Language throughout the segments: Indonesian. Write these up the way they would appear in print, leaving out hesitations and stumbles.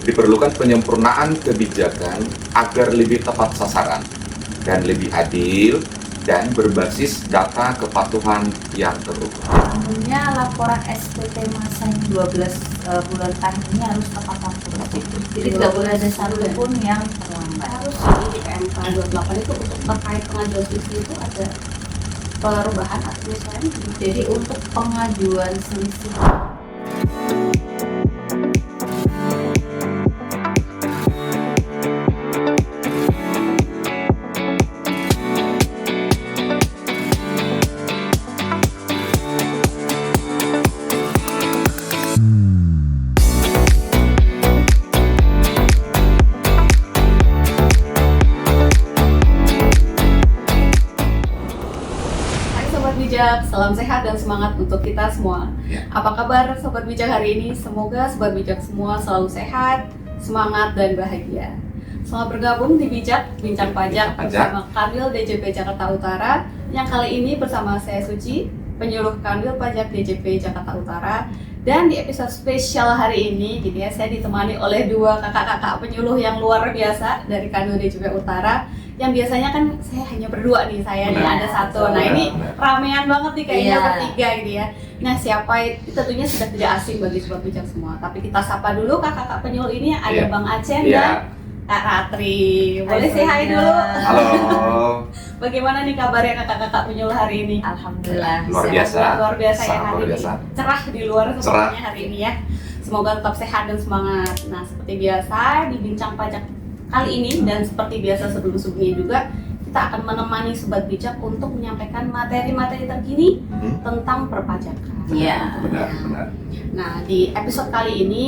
Diperlukan penyempurnaan kebijakan agar lebih tepat sasaran dan lebih adil dan berbasis data kepatuhan yang terukur. Tentunya laporan SPT masa yang 12 bulan terakhir ini harus tepat waktu. Jadi tidak boleh ada satu pun yang terlambat. Harus di PMK 28 itu untuk terkait pengajuan selisih itu ada perubahan atau misalnya. Jadi untuk pengajuan selisih Bijak, salam sehat dan semangat untuk kita semua. Ya. Apa kabar Sobat Bijak hari ini? Semoga Sobat Bijak semua selalu sehat, semangat dan bahagia. Selamat bergabung di Bijak Bincang Pajak bersama Kanwil DJP Jakarta Utara. Yang kali ini bersama saya Suci, penyuluh Kanwil Pajak DJP Jakarta Utara. Dan di episode spesial hari ini, gitu ya, saya ditemani oleh dua kakak-kakak penyuluh yang luar biasa dari Kanwil DJP Utara. Yang biasanya kan saya hanya berdua nih, saya nih ada satu. Nah ini ramean banget nih kayaknya bertiga gitu ya. Nah siapa itu tentunya sudah tidak asing bagi Sobat Bijak semua. Tapi kita sapa dulu kakak-kakak penyuluh ini, ada Bang Aceh dan Kak Ratri. Boleh say hi dulu? Halo. Bagaimana nih kabarnya kakak-kakak penyuluh hari ini? Alhamdulillah Luar biasa. Luar biasa ya Sangat hari luar biasa. ini. Cerah di luar semuanya hari ini ya. Semoga tetap sehat dan semangat. Nah seperti biasa di Bincang Pajak kali ini dan seperti biasa sebelum-sebelumnya juga, kita akan menemani Sobat Bijak untuk menyampaikan materi-materi terkini tentang perpajakan. Iya. Benar. Nah di episode kali ini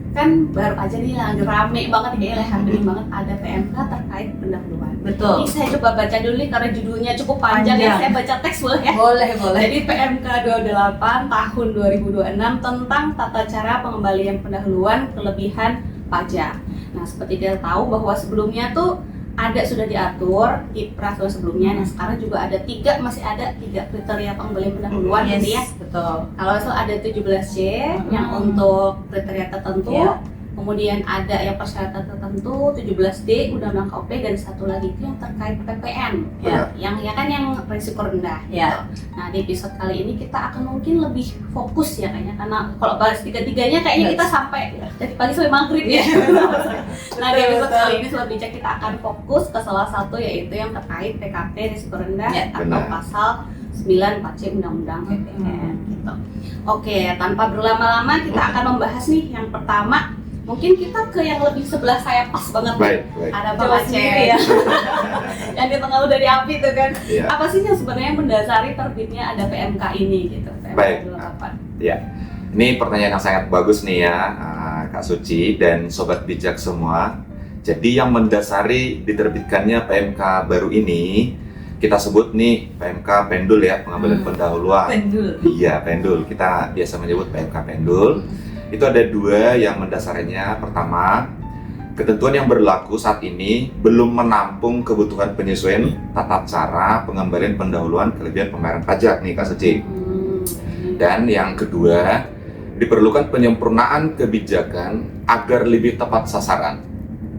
kan baru aja nih lagi rame banget nih, kayaknya happening banget, ada PMK terkait pendahuluan. Betul. Ini saya coba baca dulu nih karena judulnya cukup panjang ya, saya baca teks boleh ya? Boleh. Jadi PMK 28 tahun 2026 tentang tata cara pengembalian pendahuluan kelebihan pajak. Nah seperti kita tahu bahwa sebelumnya tuh sudah diatur di peraturan sebelumnya. Nah sekarang juga masih ada tiga kriteria pengembalian pendahuluan gitu ya. Betul. Kalau ada 17C yang untuk kriteria tertentu, kemudian ada yang persyaratan tertentu, 17D Undang-Undang KUP, dan satu lagi itu yang terkait PPN, yang risiko rendah. Ya. Gitu. Nah di episode kali ini kita akan mungkin lebih fokus ya kayaknya, karena kalau bahas tiga-tiganya kayaknya kita sampai dari pagi sampai maghrib ya. Nah di episode kali ini Sobat Bijak kita akan fokus ke salah satu, yaitu yang terkait PKP risiko rendah atau pasal 94C Undang-Undang PPN gitu. Oke, tanpa berlama-lama kita akan membahas nih yang pertama. Mungkin kita ke yang lebih sebelah saya pas banget. Baik. Ada Bang Aceh ya. Yang di tengah udah diapi tuh kan. Ya. Apa sih yang sebenarnya mendasari terbitnya ada PMK ini gitu? Baik. Ya. Ini pertanyaan yang sangat bagus nih ya, Kak Suci dan Sobat Bijak semua. Jadi yang mendasari diterbitkannya PMK baru ini, kita sebut nih PMK Pendul ya, pengambilan pendahuluan. Pendul. Iya, Pendul. Kita biasa menyebut PMK Pendul. Itu ada dua yang mendasarinya. Pertama, ketentuan yang berlaku saat ini belum menampung kebutuhan penyesuaian tata cara pengembalian pendahuluan kelebihan pembayaran pajak nih Kak Suci. Dan yang kedua, diperlukan penyempurnaan kebijakan agar lebih tepat sasaran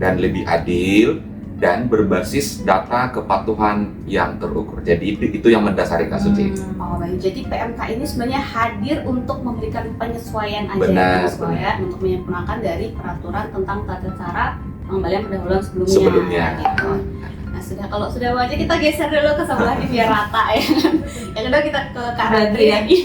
dan lebih adil dan berbasis data kepatuhan yang terukur. Jadi itu yang mendasari Kak Suci. Oh baik, jadi PMK ini sebenarnya hadir untuk memberikan penyesuaian aja Benar. untuk menyempurnakan dari peraturan tentang tata cara pengembalian pendahuluan sebelumnya. Gitu. Nah kalau sudah wajah kita geser dulu ke sebelah ini biar rata ya. Yang kedua kita ke Kak Ratri lagi.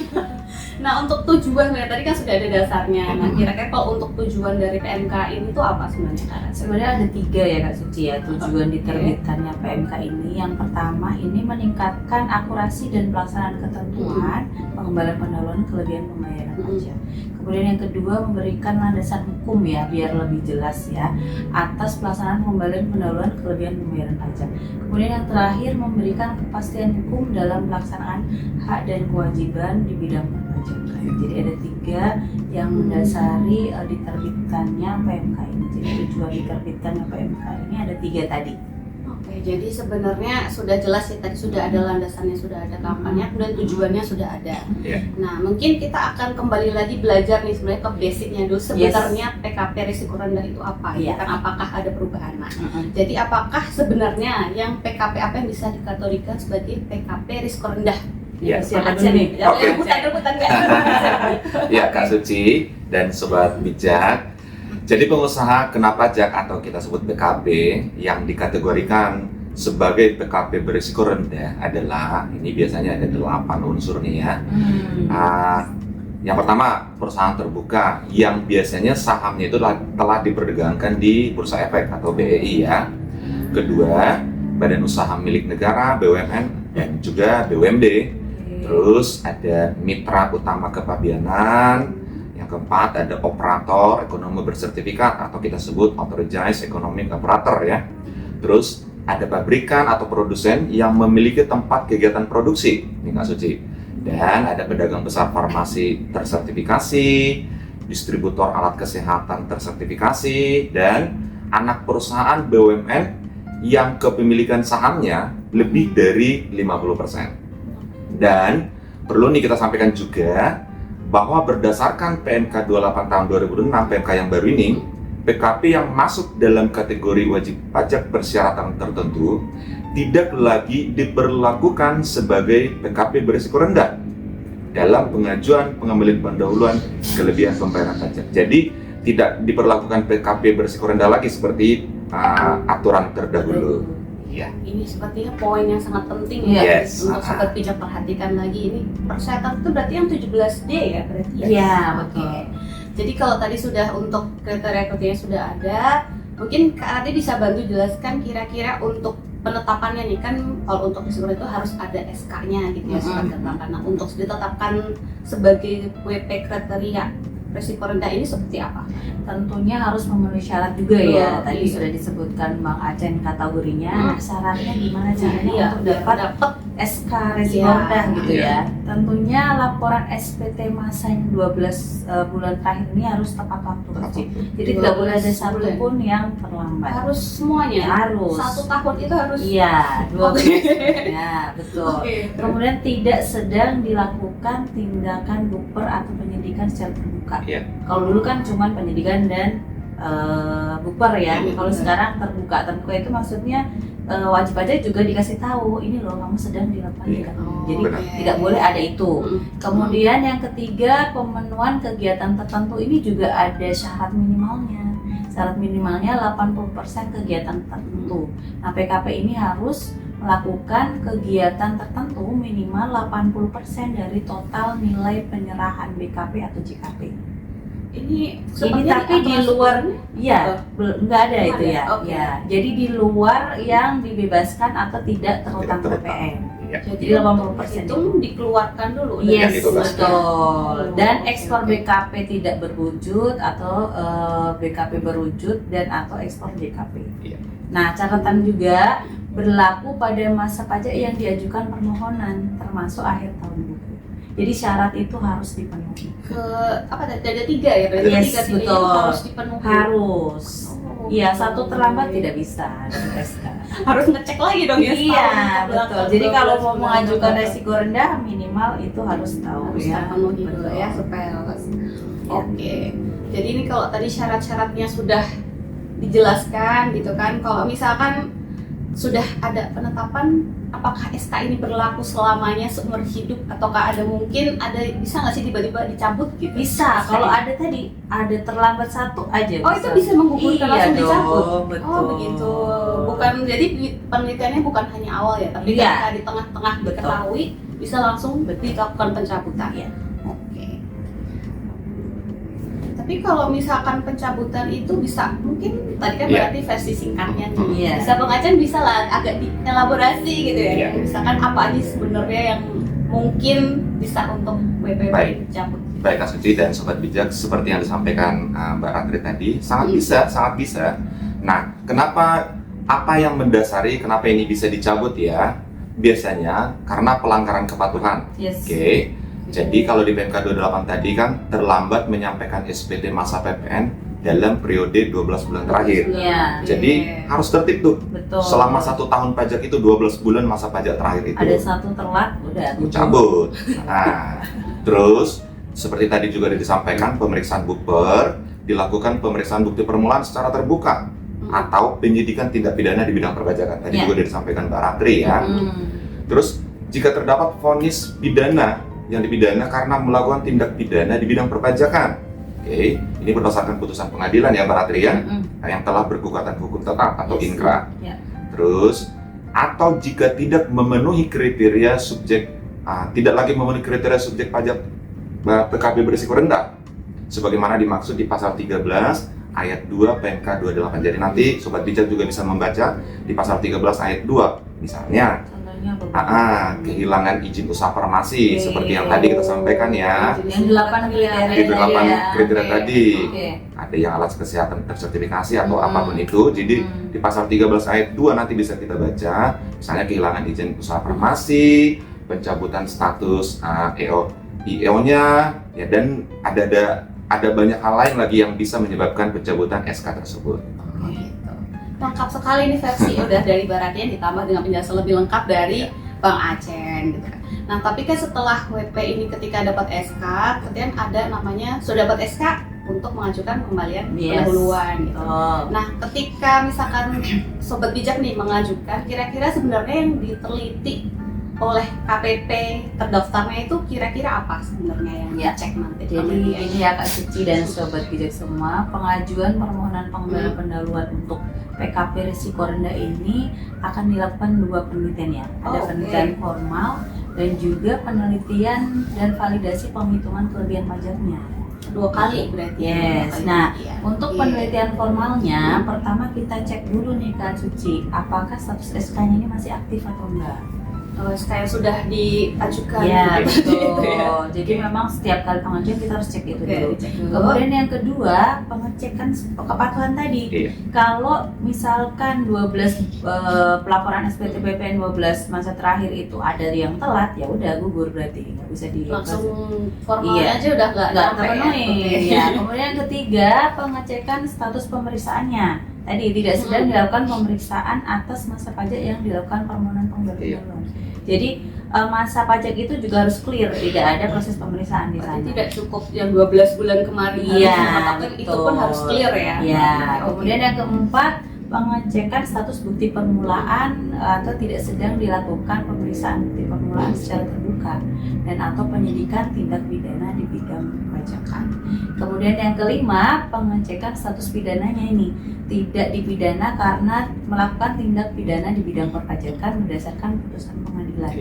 Nah untuk tujuan, tadi kan sudah ada dasarnya. Nah kira-kira kalau untuk tujuan dari PMK ini tuh apa sebenarnya Kak? Sebenarnya ada 3 ya Kak Suci ya tujuan diterbitkannya PMK ini. Yang pertama ini meningkatkan akurasi dan pelaksanaan ketentuan pengembalian pendahuluan kelebihan pembayaran pajak. Kemudian yang kedua memberikan landasan hukum ya biar lebih jelas ya atas pelaksanaan pengembalian pendahuluan kelebihan pembayaran pajak. Kemudian yang terakhir memberikan kepastian hukum dalam pelaksanaan hak dan kewajiban di bidang perpajakan. Jadi ada 3 yang mendasari diterbitkannya PMK ini. Jadi tujuan diterbitkannya PMK ini ada 3 tadi. Oke, jadi sebenarnya sudah jelas ya, tadi sudah ada landasannya, sudah ada kampanye, dan tujuannya sudah ada. Iya. Nah, mungkin kita akan kembali lagi belajar nih sebenarnya ke basicnya dulu. Sebenarnya PKP risiko rendah itu apa? Iya. Kan apakah ada perubahan? Nah, jadi apakah sebenarnya yang PKP apa yang bisa dikategorikan sebagai PKP risiko rendah? Iya. Siapa Aja dulu nih? Ya, Oke. rebutan ya. Ya, Kak Suci dan Sobat Bijak. Jadi pengusaha kena pajak atau kita sebut PKP yang dikategorikan sebagai PKP berisiko rendah adalah, ini biasanya ada 8 unsur nih ya. Yang pertama, perusahaan terbuka yang biasanya sahamnya itu telah diperdagangkan di Bursa Efek atau BEI ya. Kedua, badan usaha milik negara, BUMN dan juga BUMD. Terus ada mitra utama kepabianan. Yang keempat, ada operator ekonomi bersertifikat atau kita sebut authorized economic operator ya. Terus ada pabrikan atau produsen yang memiliki tempat kegiatan produksi, ini Kak Suci. Dan ada pedagang besar farmasi tersertifikasi, distributor alat kesehatan tersertifikasi, dan anak perusahaan BUMN yang kepemilikan sahamnya lebih dari 50%. Dan perlu nih kita sampaikan juga bahwa berdasarkan PMK 28 tahun 2006, PMK yang baru ini, PKP yang masuk dalam kategori wajib pajak persyaratan tertentu tidak lagi diberlakukan sebagai PKP berisiko rendah dalam pengajuan pengambilan pendahuluan kelebihan pembayaran pajak. Jadi tidak diperlakukan PKP berisiko rendah lagi seperti aturan terdahulu. Ya. Ini sepertinya poin yang sangat penting ya, untuk sobat bijak perhatikan lagi. Ini persyaratan itu berarti yang 17D ya berarti ya? Iya, Oke. betul. Jadi kalau tadi sudah untuk kriteria-kriteria sudah ada, mungkin Kak Ade bisa bantu jelaskan kira-kira untuk penetapannya nih, kan kalau untuk risiko itu harus ada SK-nya gitu ya, surat keterangan. Nah, untuk ditetapkan sebagai WP kriteria risiko rendah ini seperti apa? Tentunya harus memenuhi syarat juga ya. Oh, Tadi iya. sudah disebutkan Bang Acen kategorinya. Nah, syaratnya gimana Iya, caranya untuk dapat SK resiko Iya. rendah gitu Iya. ya. Tentunya laporan SPT masa yang 12 bulan terakhir ini harus tepat waktu. Cik. Jadi tidak boleh ada 12 satu bulan. pun yang terlambat. Harus semuanya? Harus. 1 tahun itu harus? Iya, 12. Oke. Ya, betul. Oke. Kemudian tidak sedang dilakukan tindakan buper atau penyidikan secara terbuka. Iya. Kalau dulu kan cuma penyidikan dan buper ya. Iya, Kalau benar. sekarang terbuka itu maksudnya wajib pajak juga dikasih tahu ini loh kamu sedang dilakukan Iya. tindakan. Oh, Jadi benar. tidak boleh ada itu. Mm-mm. Kemudian yang ketiga, pemenuhan kegiatan tertentu ini juga ada syarat minimalnya. Syarat minimalnya 80% kegiatan tertentu. Nah, PKP ini harus melakukan kegiatan tertentu minimal 80% dari total nilai penyerahan BKP atau JKP. Ini Tapi di luar, iya, nggak ada Belum itu ada, ya. oke. Ya, jadi di luar yang dibebaskan atau tidak terutang Tidak terutang. PPN. Iya. Jadi 80% itu dikeluarkan dulu. Iya, Yes, dibebaskan. betul. Dan Oke, ekspor oke. BKP tidak berwujud atau BKP berwujud dan atau ekspor JKP. Iya. Nah, catatan juga berlaku pada masa pajak yang diajukan permohonan termasuk akhir tahun buku. Jadi syarat itu harus dipenuhi. Ke apa? Ada 3 ya? Berarti Yes, 3 ini betul. harus dipenuhi. Harus. Oh, Iya, gitu. satu terlambat tidak bisa di SK. Harus ngecek lagi dong ya. Iya, setahun ke betul. belakang, Jadi kalau 12 mau bulan mengajukan ke resiko rendah minimal itu harus tahu harus ya. terpenuhi dulu Betul. ya supaya lolos. Oke. Jadi ini kalau tadi syarat-syaratnya sudah dijelaskan gitu kan. Kalau misalkan sudah ada penetapan, apakah SK ini berlaku selamanya seumur hidup ataukah ada mungkin bisa nggak sih tiba-tiba dicabut gitu? Bisa, SK kalau ini? ada tadi ada terlambat satu aja. Oh itu bisa menggugurkan Iya langsung dicabut. dong, betul. Oh begitu. Bukan jadi penelitiannya bukan hanya awal ya, tapi Iya. ketika di tengah-tengah Betul. diketahui bisa langsung dilakukan pencabutan. Iya. Oke. Tapi kalau misalkan pencabutan itu bisa mungkin tadi kan Iya. berarti versi singkatnya nih. Iya. Bisa Bang Acen bisa lah agak dielaborasi gitu ya. Iya. Misalkan apa aja sebenarnya yang mungkin bisa untuk WPP Baik. dicabut. Baik Kak Suci dan Sobat Bijak, seperti yang disampaikan Mbak Ratri tadi, sangat bisa. Nah, kenapa, apa yang mendasari kenapa ini bisa dicabut ya? Biasanya karena pelanggaran kepatuhan. Yes. Oke. Jadi kalau di PMK 28 tadi kan terlambat menyampaikan SPT masa PPN dalam periode 12 bulan terakhir. Iya. Jadi harus tertib tuh. Betul. Selama 1 tahun pajak itu 12 bulan masa pajak terakhir itu. Ada satu telat, udah Cabut. Nah, terus seperti tadi juga sudah disampaikan, pemeriksaan bukber dilakukan pemeriksaan bukti permulaan secara terbuka atau penyidikan tindak pidana di bidang perpajakan. Tadi juga sudah disampaikan Mbak Ratri ya. Terus jika terdapat vonis pidana yang dipidana karena melakukan tindak pidana di bidang perpajakan. Oke, ini berdasarkan putusan pengadilan ya Mbak Ratri ya, yang telah berkekuatan hukum tetap atau inkra. Terus atau jika tidak memenuhi kriteria subjek, tidak lagi memenuhi kriteria subjek pajak PKB berisiko rendah, sebagaimana dimaksud di pasal 13 ayat 2 PMK 28. Jadi nanti Sobat Bijak juga bisa membaca di pasal 13 ayat 2. Misalnya, kehilangan izin usaha farmasi seperti yang tadi kita sampaikan ya. Yang 8 kriteria. Di 8 kriteria tadi. Ada yang alat kesehatan tersertifikasi atau apapun itu. Jadi di pasal 13 ayat 2 nanti bisa kita baca, misalnya kehilangan izin usaha farmasi, pencabutan status IO-nya, ya, dan ada banyak hal lain lagi yang bisa menyebabkan pencabutan SK tersebut. Gitu. Lengkap sekali nih versi udah dari Baratian ditambah dengan penjelasan lebih lengkap dari Bang Acen gitu kan. Nah, tapi kan setelah WP ini ketika dapat SK, kemudian ada namanya sudah dapat SK untuk mengajukan pengembalian pendahuluan gitu. Nah, ketika misalkan Sobat Bijak nih mengajukan, kira-kira sebenarnya yang diteliti oleh KPP terdaftarnya itu kira-kira apa sebenarnya yang dicek nanti? Jadi ini ya Kak Suci dan Sobat Bijak semua, pengajuan permohonan pengembalian pendahuluan untuk PKP risiko rendah ini akan dilakukan 2 penelitian ya. Ada penelitian formal dan juga penelitian dan validasi penghitungan kelebihan pajaknya. 2 kali berarti. Yes. Nah, untuk penelitian formalnya, pertama kita cek dulu nih Kak Suci, apakah status SK-nya ini masih aktif atau enggak? Kayak sudah diajukan. Ya, gitu. betul. Jadi memang setiap kali pengajuan kita harus cek itu dulu. Kemudian yang kedua, pengecekan kepatuhan tadi. Kalau misalkan 12 pelaporan SPT PPN 12 masa terakhir itu ada yang telat, ya udah gugur berarti nggak bisa di langsung formalnya aja udah nggak terpenuhi. Ya. Kemudian yang ketiga, pengecekan status pemeriksaannya. Tadi tidak sedang dilakukan pemeriksaan atas masa pajak yang dilakukan permohonan pengembalian pendahuluan. Jadi masa pajak itu juga harus clear, tidak ada proses pemeriksaan di sana. Tidak cukup yang 12 bulan kemarin. Tapi itu pun harus clear ya. Iya. Kemudian yang keempat, pengecekan status bukti permulaan atau tidak sedang dilakukan pemeriksaan bukti permulaan secara terbuka dan atau penyidikan tindak pidana di bidang perpajakan. Kemudian yang kelima, pengecekan status pidananya ini tidak dipidana karena melakukan tindak pidana di bidang perpajakan berdasarkan putusan pengadilan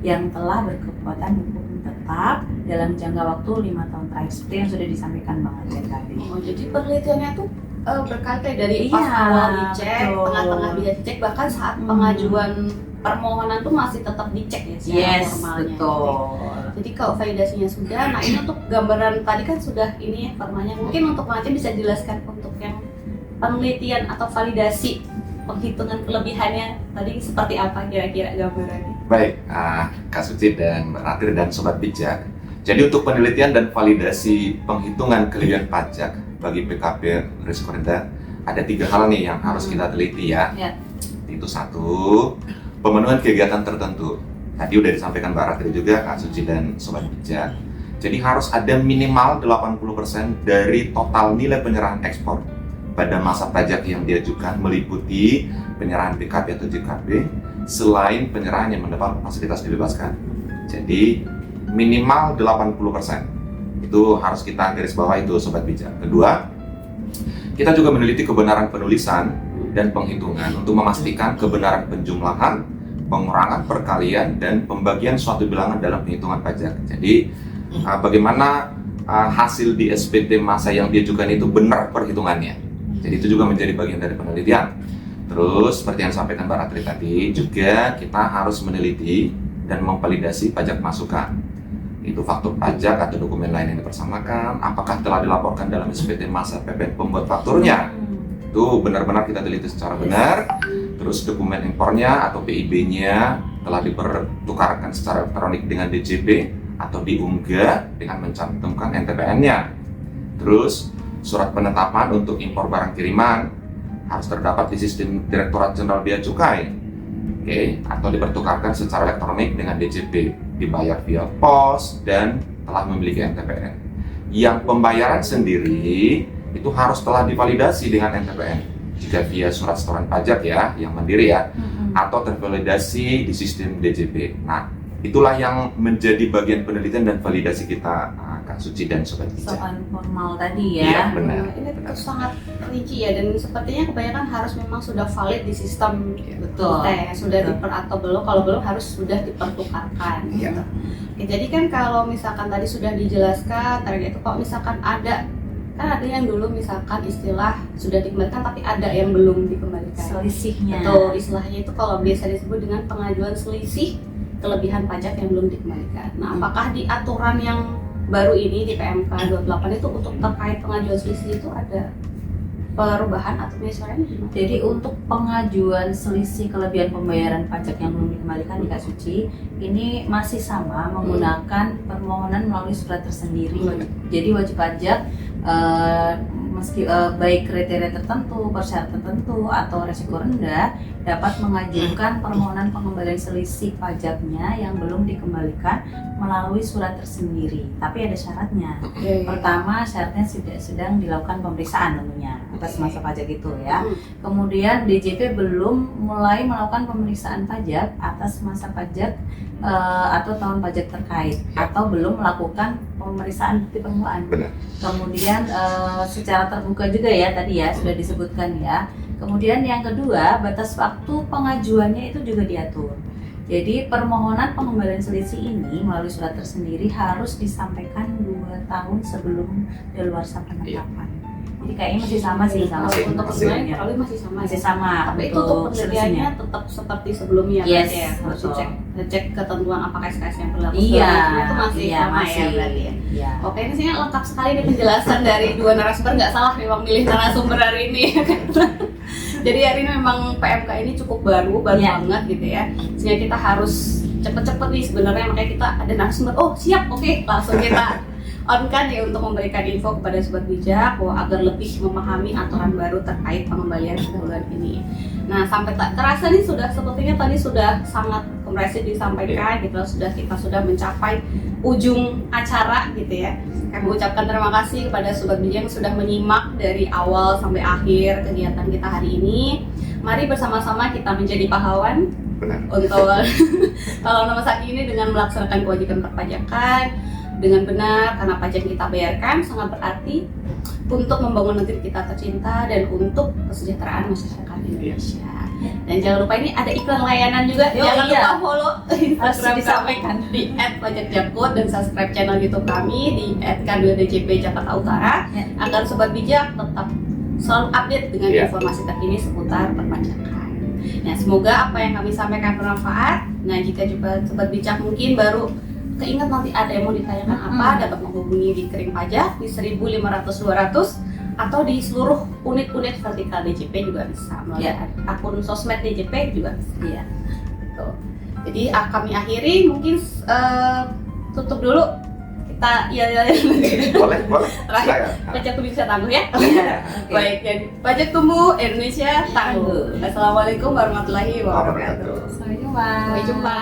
yang telah berkekuatan hukum tetap dalam jangka waktu 5 tahun terakhir seperti yang sudah disampaikan Bang Acen tadi. Jadi penelitiannya tuh berkali-kali dari pas awal dicek, tengah-tengah dia dicek, bahkan saat pengajuan permohonan tuh masih tetap dicek ya secara formalnya. Betul. Jadi kalau validasinya sudah, nah ini untuk gambaran tadi kan sudah ini ya formalnya. Mungkin untuk Bang Acen bisa jelaskan untuk yang penelitian atau validasi penghitungan kelebihannya tadi seperti apa kira-kira gambarannya? Baik, Kak Suci dan Mbak Ratri dan Sobat Bijak. Jadi untuk penelitian dan validasi penghitungan kelebihan pajak bagi PKP risiko rendah ada 3 hal nih yang harus kita teliti ya. Itu 1, pemenuhan kegiatan tertentu. Tadi udah disampaikan Mbak Ratri juga, Kak Suci dan Sobat Bijak. Jadi harus ada minimal 80% dari total nilai penyerahan ekspor pada masa pajak yang diajukan meliputi penyerahan PKP atau JKP selain penyerahan yang mendapat fasilitas dibebaskan. Jadi minimal 80%. Itu harus kita garis bawah itu Sobat Bijak. Kedua, kita juga meneliti kebenaran penulisan dan penghitungan untuk memastikan kebenaran penjumlahan, pengurangan perkalian, dan pembagian suatu bilangan dalam penghitungan pajak. Jadi bagaimana hasil di SPT masa yang diajukan itu benar perhitungannya. Jadi itu juga menjadi bagian dari penelitian. Terus seperti yang disampaikan Mbak Ratri tadi, juga kita harus meneliti dan memvalidasi pajak masukan. Itu faktur pajak atau dokumen lain yang dipersamakan, apakah telah dilaporkan dalam SPT masa PPN pembuat fakturnya. Itu benar-benar kita teliti secara benar. Terus dokumen impornya atau PIB-nya telah dipertukarkan secara elektronik dengan DJP atau diunggah dengan mencantumkan NTPN-nya. Terus surat penetapan untuk impor barang kiriman harus terdapat di sistem Direktorat Jenderal Bea Cukai, atau dipertukarkan secara elektronik dengan DJP, dibayar via pos dan telah memiliki NTPN. Yang pembayaran sendiri itu harus telah divalidasi dengan NTPN. Jika via surat setoran pajak ya, yang mandiri ya, atau tervalidasi di sistem DJP. Nah, itulah yang menjadi bagian penelitian dan validasi kita, Kak Suci dan Sobat Bijak. Soal formal tadi ya. Iya, benar. Ini sangat rinci ya, dan sepertinya kebanyakan harus memang sudah valid di sistem Betul. sudah diper atau belum, kalau belum harus sudah dipertukarkan. Iya. Gitu. Oke, jadi kan kalau misalkan tadi sudah dijelaskan, target itu kalau misalkan ada yang dulu misalkan istilah sudah dikembalikan tapi ada yang belum dikembalikan. Selisihnya. Atau istilahnya itu kalau biasa disebut dengan pengajuan selisih kelebihan pajak yang belum dikembalikan. Nah, apakah di aturan yang baru ini di PMK 28 itu untuk terkait pengajuan selisih itu ada perubahan atau penyesuaian? Jadi untuk pengajuan selisih kelebihan pembayaran pajak yang belum dikembalikan di Kak Suci, ini masih sama menggunakan permohonan melalui surat tersendiri. Jadi wajib pajak baik kriteria tertentu, persyaratan tertentu atau resiko rendah dapat mengajukan permohonan pengembalian selisih pajaknya yang belum dikembalikan melalui surat tersendiri. Tapi ada syaratnya. Pertama, syaratnya sedang dilakukan pemeriksaan tentunya atas masa pajak itu ya. Kemudian DJP belum mulai melakukan pemeriksaan pajak atas masa pajak atau tahun pajak terkait, atau belum melakukan pemeriksaan bukti permulaan. Benar. Kemudian secara terbuka juga ya tadi ya sudah disebutkan ya. Kemudian yang kedua, batas waktu pengajuannya itu juga diatur. Jadi permohonan pengembalian selisih ini melalui surat tersendiri harus disampaikan 2 tahun sebelum daluarsa penetapan. Jadi kayaknya masih sama sih sama Masih. untuk Masih. sebenarnya kurang lebih masih sama. masih Ya. sama. Tapi itu untuk penelitiannya tetap seperti sebelumnya. Yes, berarti ya. Harus betul. ngecek ketentuan apakah SKS yang berlaku. Iya, itu masih iya, sama masih. ya berarti ya. Iya. Oke, ini sih lengkap sekali nih penjelasan dari dua narasumber. Nggak salah memang milih narasumber hari ini. Jadi hari ini memang PMK ini cukup baru Iya. banget gitu ya. Sehingga kita harus cepet-cepet nih sebenarnya, makanya kita ada narasumber. Oh siap, oke, langsung kita on kan ya untuk memberikan info kepada Sobat Bijak bahwa agar lebih memahami aturan baru terkait pengembalian bulan ini. Nah, sampai tak terasa nih sepertinya tadi sudah sangat komprehensif disampaikan gitu, kita sudah mencapai ujung acara gitu ya. Kami ucapkan terima kasih kepada Sobat Bijak yang sudah menyimak dari awal sampai akhir kegiatan kita hari ini. Mari bersama-sama kita menjadi pahlawan. Benar. Untuk kalau nama saat ini dengan melaksanakan kewajiban perpajakan dengan benar, karena pajak yang kita bayarkan sangat berarti untuk membangun negeri kita tercinta dan untuk kesejahteraan masyarakat Indonesia. Dan jangan lupa ini ada iklan layanan juga. Jangan lupa follow Instagram disampaikan di @pajakjakut dan subscribe channel YouTube kami di @K2DJP Jakarta Utara agar Sobat Bijak tetap selalu update dengan informasi terkini seputar perpajakan. Nah, semoga apa yang kami sampaikan bermanfaat. Nah, jika juga Sobat Bijak mungkin baru keingat nanti ada yang mau ditanyakan apa, dapat menghubungi di Kering Pajak di 1500-200 atau di seluruh unit-unit vertikal DJP juga bisa melalui akun sosmed DJP juga bisa. Iya. Gitu. Jadi kami akhiri, mungkin tutup dulu. Kita Boleh. terakhir Silakan. pajak kudu bisa tangguh ya. Oke. Baik, jadi pajak tumbuh, Indonesia tangguh. Assalamualaikum warahmatullahi wabarakatuh. Sampai jumpa. Sampai jumpa.